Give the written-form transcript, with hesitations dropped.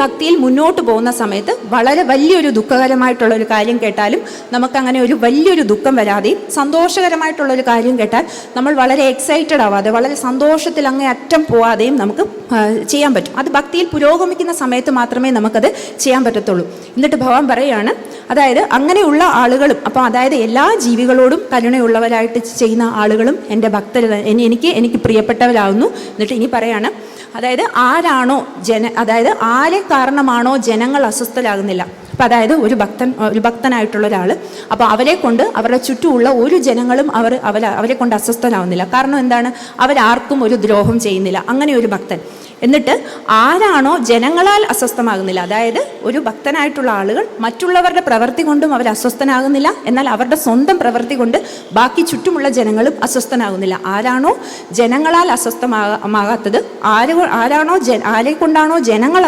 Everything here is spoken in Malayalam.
ഭക്തിയിൽ മുന്നോട്ട് പോകുന്ന സമയത്ത് വളരെ വലിയൊരു ദുഃഖകരമായിട്ടുള്ള ഒരു കാര്യം കേട്ടാലും നമുക്കങ്ങനെ ഒരു വലിയൊരു ദുഃഖം വരാതെയും സന്തോഷകരമായിട്ടുള്ളൊരു കാര്യം കേട്ടാൽ നമ്മൾ വളരെ എക്സൈറ്റഡ് ആവാതെ വളരെ സന്തോഷത്തിൽ അങ്ങേ അറ്റം പോവാതെയും നമുക്ക് ചെയ്യാൻ പറ്റും. അത് ഭക്തിയിൽ പുരോഗമിക്കുന്ന സമയത്ത് മാത്രമേ നമുക്കത് ചെയ്യാൻ പറ്റത്തുള്ളൂ. എന്നിട്ട് ഭഗവാൻ പറയുകയാണ്, അതായത് അങ്ങനെയുള്ള ആളുകളും, അപ്പോൾ അതായത് എല്ലാ ജീവികളോടും കരുണയുള്ളവരായിട്ട് ചെയ്യുന്ന ആളുകളും എൻ്റെ ഭക്തർ, എനിക്ക് പ്രിയപ്പെട്ടവരാകുന്നു. എന്നിട്ട് ഇനി പറയാണ്, അതായത് ആരാണോ അതായത് ആരെ കാരണമാണോ ജനങ്ങൾ അസ്വസ്ഥരാകുന്നില്ല. അപ്പം അതായത് ഒരു ഭക്തനായിട്ടുള്ള ഒരാൾ, അപ്പോൾ അവരെ കൊണ്ട് അവരുടെ ചുറ്റുമുള്ള ഒരു ജനങ്ങളും അവരെ കൊണ്ട് അസ്വസ്ഥരാകുന്നില്ല. കാരണം എന്താണ്? അവരാർക്കും ഒരു ദ്രോഹം ചെയ്യുന്നില്ല. അങ്ങനെ ഒരു ഭക്തൻ. എന്നിട്ട് ആരാണോ ജനങ്ങളാൽ അസ്വസ്ഥമാകുന്നില്ല, അതായത് ഒരു ഭക്തനായിട്ടുള്ള ആളുകൾ മറ്റുള്ളവരുടെ പ്രവൃത്തി കൊണ്ടും അവർ അസ്വസ്ഥനാകുന്നില്ല, എന്നാൽ അവരുടെ സ്വന്തം പ്രവൃത്തി കൊണ്ട് ബാക്കി ചുറ്റുമുള്ള ജനങ്ങളും അസ്വസ്ഥനാകുന്നില്ല. ആരാണോ ജനങ്ങളാൽ അസ്വസ്ഥമാകാത്തത്, ആരെ കൊണ്ടാണോ ജനങ്ങൾ